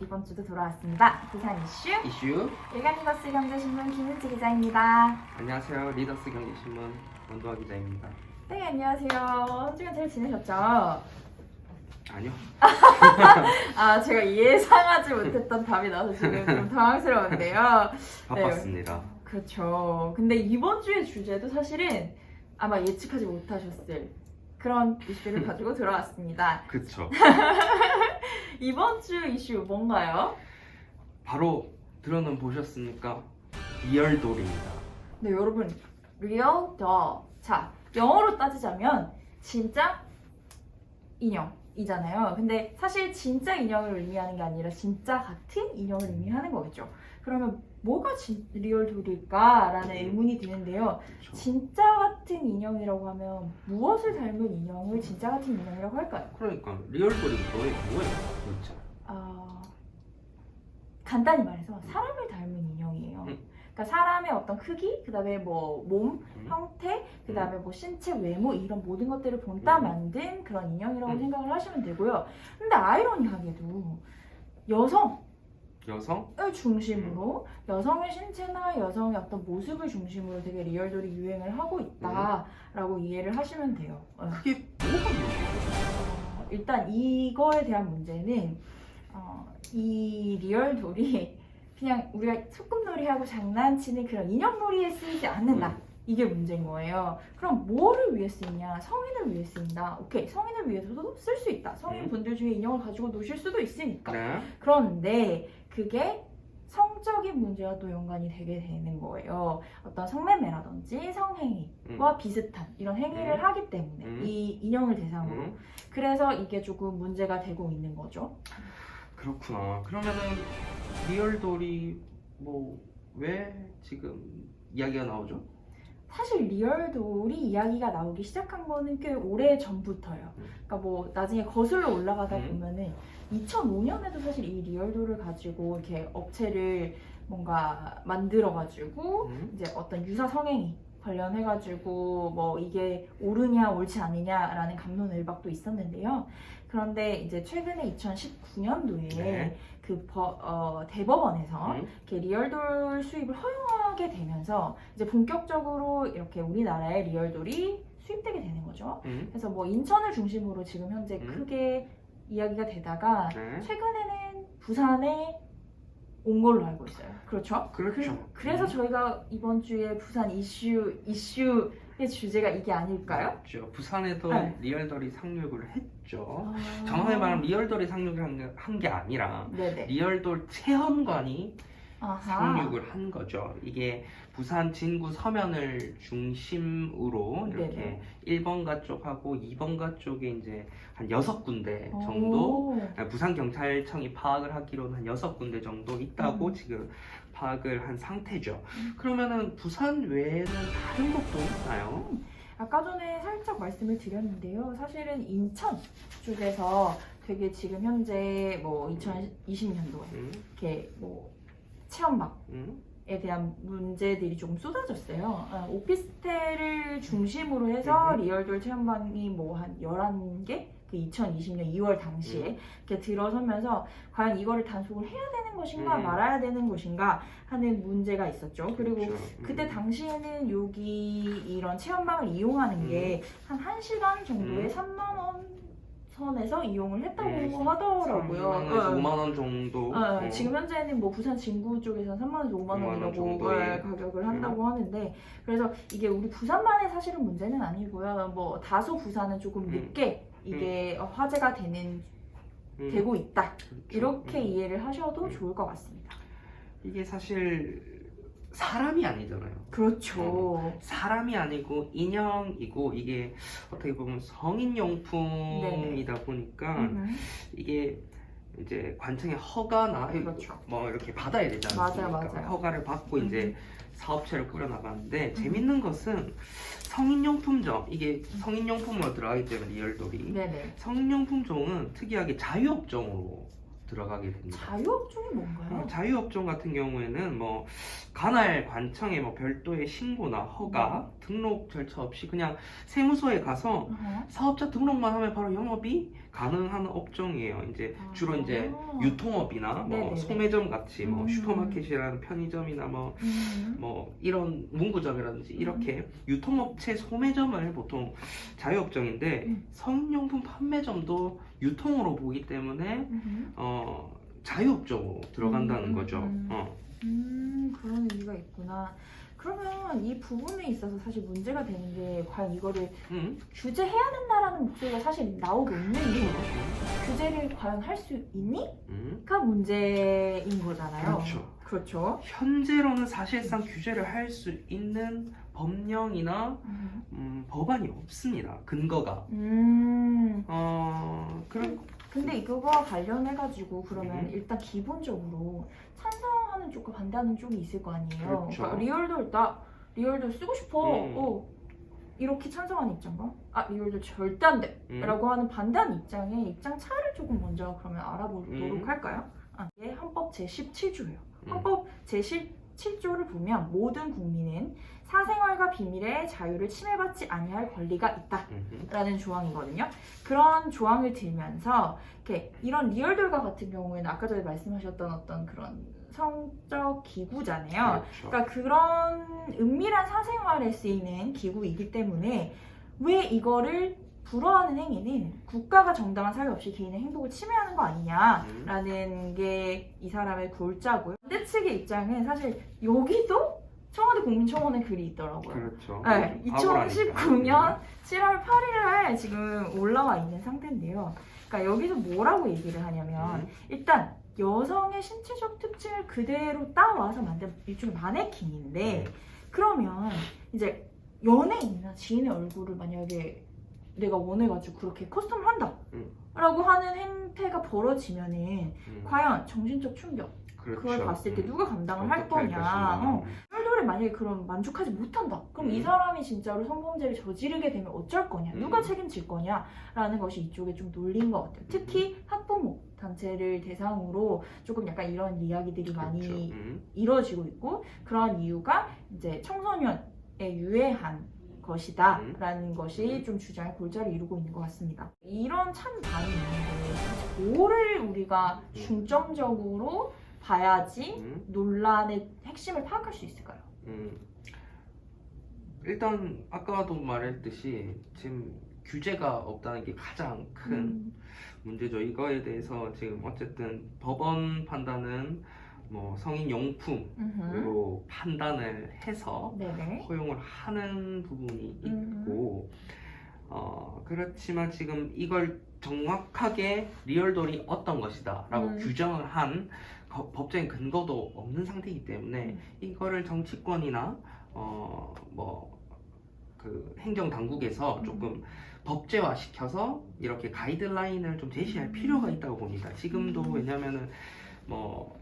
이번 주도 돌아왔습니다. 부산 이슈. 일간리더스 경제신문 김은지 기자입니다. 안녕하세요. 리더스 경제신문 원도화 기자입니다. 네, 안녕하세요. 한 주간 잘 지내셨죠? 아니요. 제가 예상하지 못했던 답이 나와서 지금 좀 당황스러운데요. 바빴습니다. 네, 그렇죠. 근데 이번 주의 주제도 사실은 아마 예측하지 못하셨을 그런 이슈를 가지고 돌아왔습니다. 그쵸. 이번 주 이슈 뭔가요? 바로 들어는 보셨습니까? 리얼돌입니다. 네, 여러분, real doll. 자, 영어로 따지자면 진짜 인형이잖아요. 근데 사실 진짜 인형을 의미하는 게 아니라 진짜 같은 인형을 의미하는 거겠죠. 그러면 뭐가 리얼돌일까라는 의문이 드는데요. 그쵸. 진짜 같은 인형이라고 하면 무엇을 닮은 인형을 진짜 같은 인형이라고 할까요? 그러니까 리얼돌이 뭐예요? 도대체? 간단히 말해서 사람을 닮은 인형이에요. 그러니까 사람의 어떤 크기, 그 다음에 뭐 몸, 형태, 그 다음에 뭐 신체 외모 이런 모든 것들을 본따 만든 그런 인형이라고 생각을 하시면 되고요. 근데 아이러니하게도 여성을 여성? 중심으로 여성의 신체나 여성의 어떤 모습을 중심으로 되게 리얼돌이 유행을 하고 있다라고 이해를 하시면 돼요. 그게 뭐가 문제죠? 일단 이거에 대한 문제는 이 리얼돌이 그냥 우리가 소꿉놀이하고 장난치는 그런 인형놀이에 쓰이지 않는다. 이게 문제인 거예요. 그럼 뭐를 위해 쓰이냐? 성인을 위해 쓰인다. 오케이, 성인을 위해서도 쓸 수 있다. 성인분들 중에 인형을 가지고 노실 수도 있으니까. 네. 그런데 그게 성적인 문제와 또 연관이 되게 되는 거예요. 어떤 성매매라든지 성행위와 비슷한 이런 행위를 하기 때문에 이 인형을 대상으로. 그래서 이게 조금 문제가 되고 있는 거죠. 그렇구나. 그러면은 리얼돌이 뭐 왜 지금 이야기가 나오죠? 사실 리얼돌이 이야기가 나오기 시작한 거는 꽤 오래 전부터요. 그러니까 뭐 나중에 거슬러 올라가다 보면은 2005년에도 사실 이 리얼돌을 가지고 이렇게 업체를 뭔가 만들어가지고 이제 어떤 유사 성행위 관련해가지고 뭐 이게 옳으냐 옳지 않느냐라는 갑론을박도 있었는데요. 그런데 이제 최근에 2019년도에 그 대법원에서 이렇게 리얼돌 수입을 허용하게 되면서 이제 본격적으로 이렇게 우리나라에 리얼돌이 수입되게 되는 거죠. 그래서 뭐 인천을 중심으로 지금 현재 크게 이야기가 되다가 최근에는 부산에 온 걸로 알고 있어요. 그렇죠? 그렇죠. 그래서 저희가 이번 주에 부산 이슈의 주제가 이게 아닐까요? 그렇죠. 부산에도 네. 리얼돌이 상륙을 했죠. 정확히 말하면 리얼돌이 상륙을 한 게 아니라 네네. 리얼돌 체험관이 아하. 상륙을 한 거죠. 이게 부산 진구 서면을 중심으로 이렇게 네네. 1번가 쪽하고 2번가 쪽에 이제 한 6군데 정도 부산경찰청이 파악을 하기로는 한 6군데 정도 있다고 지금 파악을 한 상태죠. 그러면은 부산 외에는 다른 곳도 있나요? 아까 전에 살짝 말씀을 드렸는데요. 사실은 인천 쪽에서 되게 지금 현재 뭐 2020년도에 이렇게 뭐 체험박에 대한 문제들이 조금 쏟아졌어요. 오피스텔을 중심으로 해서 리얼돌 체험방이 뭐 한 11개? 그 2020년 2월 당시에 이렇게 들어서면서 과연 이거를 단속을 해야 되는 것인가 말아야 되는 것인가 하는 문제가 있었죠. 그리고 그렇죠. 그때 당시에는 여기 이런 체험방을 이용하는 게 한 1시간 정도에 3만 원 선에서 이용을 했다고 하더라고요. 3만 원 정도. 지금 현재는 뭐 부산 진구 쪽에서 3만 원에서 5만 원이라고 가격을 한다고 하는데, 그래서 이게 우리 부산만의 사실은 문제는 아니고요. 뭐 다소 부산은 조금 늦게 이게 화제가 되고 있다. 그렇죠. 이렇게 이해를 하셔도 좋을 것 같습니다. 이게 사실 사람이 아니잖아요. 그렇죠. 사람이 아니고 인형이고 이게 어떻게 보면 성인용품이다 보니까 이게 이제 관청의 허가나 그렇죠. 뭐 이렇게 받아야 되지 않습니까? 맞아요. 허가를 받고 이제 사업체를 꾸려나가는데 재밌는 것은 성인용품점, 이게 성인용품으로 들어가기 때문에 리얼돌이 네네. 성인용품종은 특이하게 자유업종으로 들어가게 됩니다. 자유업종이 뭔가요? 자유업종 같은 경우에는 뭐 관할 관청에 뭐 별도의 신고나 허가, 등록 절차 없이 그냥 세무서에 가서 사업자 등록만 하면 바로 영업이 가능한 업종이에요. 이제 주로 이제 유통업이나 뭐 네네네. 소매점 같이 뭐 음. 슈퍼마켓이라는 편의점이나 뭐 이런 문구점이라든지 이렇게 유통업체 소매점을 보통 자유업종인데 성인용품 판매점도 유통으로 보기 때문에 자유업종으로 들어간다는 거죠. 그런 의미가 있구나. 그러면 이 부분에 있어서 사실 문제가 되는 게 과연 이거를 규제해야 된다라는 목소리가 사실 나오고 있는데 규제를 과연 할 수 있니? 가 문제인 거잖아요. 그렇죠. 그렇죠. 현재로는 사실상 규제를 할 수 있는 법령이나 법안이 없습니다. 근거가. 근데 이거와 관련해가지고 그러면 일단 기본적으로 찬성하는 쪽과 반대하는 쪽이 있을 거 아니에요. 그렇죠. 그러니까 리얼돌 쓰고 싶어. 이렇게 찬성하는 입장과 리얼돌 절대 안 돼. 라고 하는 반대하는 입장의 입장 차를 조금 먼저 그러면 알아보도록 할까요? 이게 헌법 제17조예요. 헌법 제17조를 보면 모든 국민은 사생활과 비밀의 자유를 침해받지 아니할 권리가 있다라는 조항이거든요. 그런 조항을 들면서 이런 리얼돌과 같은 경우에는 아까 전에 말씀하셨던 어떤 그런 성적 기구잖아요. 그렇죠. 그러니까 그런 은밀한 사생활에 쓰이는 기구이기 때문에 왜 이거를 불허하는 행위는 국가가 정당한 사유 없이 개인의 행복을 침해하는 거 아니냐라는 게 이 사람의 골자고요. 반대 측의 입장은 사실 여기도 청와대 국민청원에 글이 있더라고요. 그렇죠. 네, 2019년 7월 8일에 지금 올라와 있는 상태인데요. 그러니까 여기서 뭐라고 얘기를 하냐면 일단 여성의 신체적 특징을 그대로 따와서 만든 일종의 마네킹인데 그러면 이제 연예인이나 지인의 얼굴을 만약에 내가 원해가지고 그렇게 커스텀을 한다 라고 하는 행태가 벌어지면은 과연 정신적 충격 그렇죠. 그걸 봤을 때 누가 감당을 할 거냐. 혈돌에 만약에 그럼 만족하지 못한다. 그럼 이 사람이 진짜로 성범죄를 저지르게 되면 어쩔 거냐. 누가 책임질 거냐 라는 것이 이쪽에 좀 놀린 것 같아요. 특히 학부모 단체를 대상으로 조금 약간 이런 이야기들이 많이 이루어지고 있고 그러한 이유가 이제 청소년에 유해한 것이다 라는 것이 좀 주장의 골자를 이루고 있는 것 같습니다. 이런 찬반이 있는데 뭐를 우리가 중점적으로 봐야지 논란의 핵심을 파악할 수 있을까요? 일단 아까도 말했듯이 지금 규제가 없다는 게 가장 큰 문제죠. 이거에 대해서 지금 어쨌든 법원 판단은 뭐 성인 용품으로 판단을 해서 네네. 허용을 하는 부분이 있고 그렇지만 지금 이걸 정확하게 리얼돌이 어떤 것이다 라고 규정을 한 법적인 근거도 없는 상태이기 때문에 이거를 정치권이나 뭐 그 행정당국에서 조금 법제화 시켜서 이렇게 가이드라인을 좀 제시할 필요가 있다고 봅니다. 지금도 왜냐면은 뭐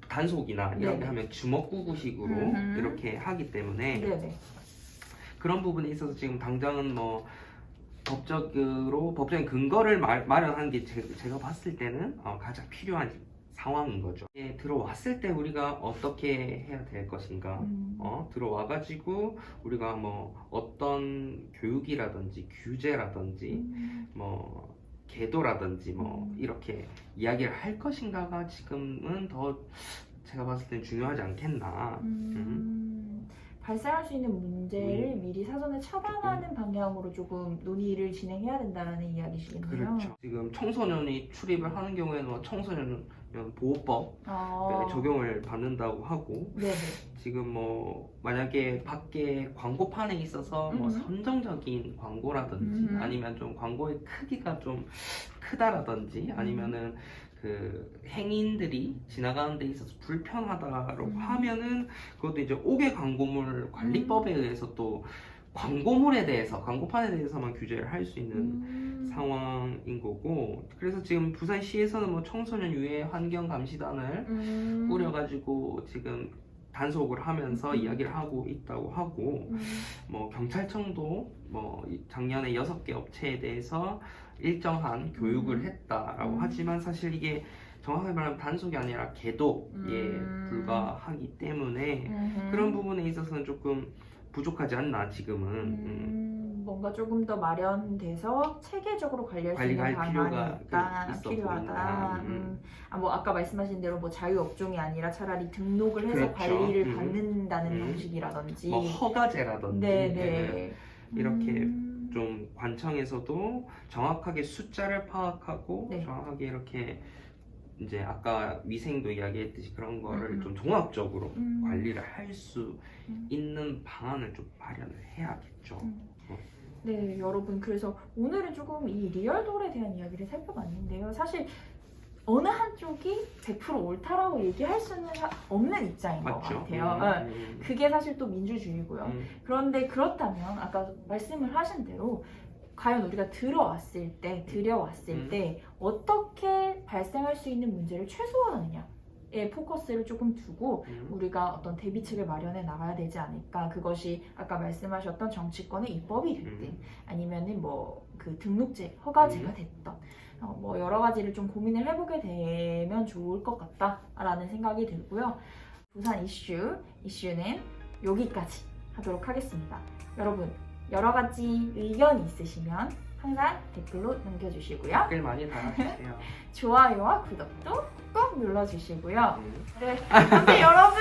단속이나 이런 게 하면 주먹구구식으로 이렇게 하기 때문에 네네. 그런 부분에 있어서 지금 당장은 뭐 법적인 근거를 마련하는 게 제가 봤을 때는 가장 필요한 상황인 거죠. 들어왔을 때 우리가 어떻게 해야 될 것인가? 들어와가지고 우리가 뭐 어떤 교육이라든지 규제라든지 뭐 계도라든지 뭐 이렇게 이야기를 할 것인가가 지금은 더 제가 봤을 땐 중요하지 않겠나. 발생할 수 있는 문제를 미리 사전에 처방하는 방향으로 조금 논의를 진행해야 된다는 이야기시겠네요. 그렇죠. 지금 청소년이 출입을 하는 경우에는 뭐 청소년 보호법 적용을 받는다고 하고 네네. 지금 뭐 만약에 밖에 광고판에 있어서 뭐 선정적인 광고라든지 아니면 좀 광고의 크기가 좀 크다라든지 아니면은 그 행인들이 지나가는 데 있어서 불편하다라고 하면은 그것도 이제 5개 광고물 관리법에 의해서 또 광고물에 대해서 광고판에 대해서만 규제를 할 수 있는 상황인 거고 그래서 지금 부산시에서는 뭐 청소년 유해 환경 감시단을 꾸려가지고 지금 단속을 하면서 이야기를 하고 있다고 하고 뭐 경찰청도 뭐 작년에 6개 업체에 대해서 일정한 교육을 했다라고 하지만 사실 이게 정확하게 말하면 단속이 아니라 계도에 불과하기 때문에 그런 부분에 있어서는 조금 부족하지 않나 지금은. 뭔가 조금 더 마련돼서 체계적으로 관리할 수 있는 관리할 방안이 필요가 있어 필요하다. 보인다. 뭐 아까 말씀하신 대로 뭐 자유업종이 아니라 차라리 등록을 해서 그렇죠. 관리를 받는다는 방식이라든지 뭐 허가제라든지 네네 이렇게 좀 관청에서도 정확하게 숫자를 파악하고 네. 정확하게 이렇게 이제 아까 위생도 이야기했듯이 그런 거를 음. 좀 종합적으로 음. 관리를 할 수 음. 있는 방안을 좀 마련을 해야겠죠. 네, 여러분. 그래서 오늘은 조금 이 리얼돌에 대한 이야기를 살펴봤는데요. 사실 어느 한쪽이 100% 옳다라고 얘기할 수는 없는 입장인 것 맞죠? 같아요. 그게 사실 또 민주주의고요. 그런데 그렇다면 아까 말씀을 하신 대로 과연 우리가 들여왔을 때 어떻게 발생할 수 있는 문제를 최소화하느냐에 포커스를 조금 두고 우리가 어떤 대비책을 마련해 나가야 되지 않을까. 그것이 아까 말씀하셨던 정치권의 입법이 됐든 아니면은 뭐 그 등록제, 허가제가 됐던 뭐 여러 가지를 좀 고민을 해보게 되면 좋을 것 같다라는 생각이 들고요. 부산 이슈는 여기까지 하도록 하겠습니다. 여러분 여러 가지 의견이 있으시면 항상 댓글로 남겨주시고요. 댓글 많이 달아주세요. 좋아요와 구독도 꼭 눌러주시고요. 네, 근데 여러분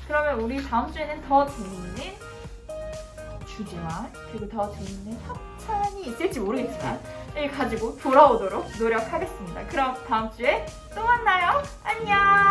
그러면 우리 다음 주에는 더 재밌는 주제와 그리고 더 재밌는 협찬이 있을지 모르겠지만 을 가지고 돌아오도록 노력하겠습니다. 그럼 다음 주에 또 만나요. 안녕.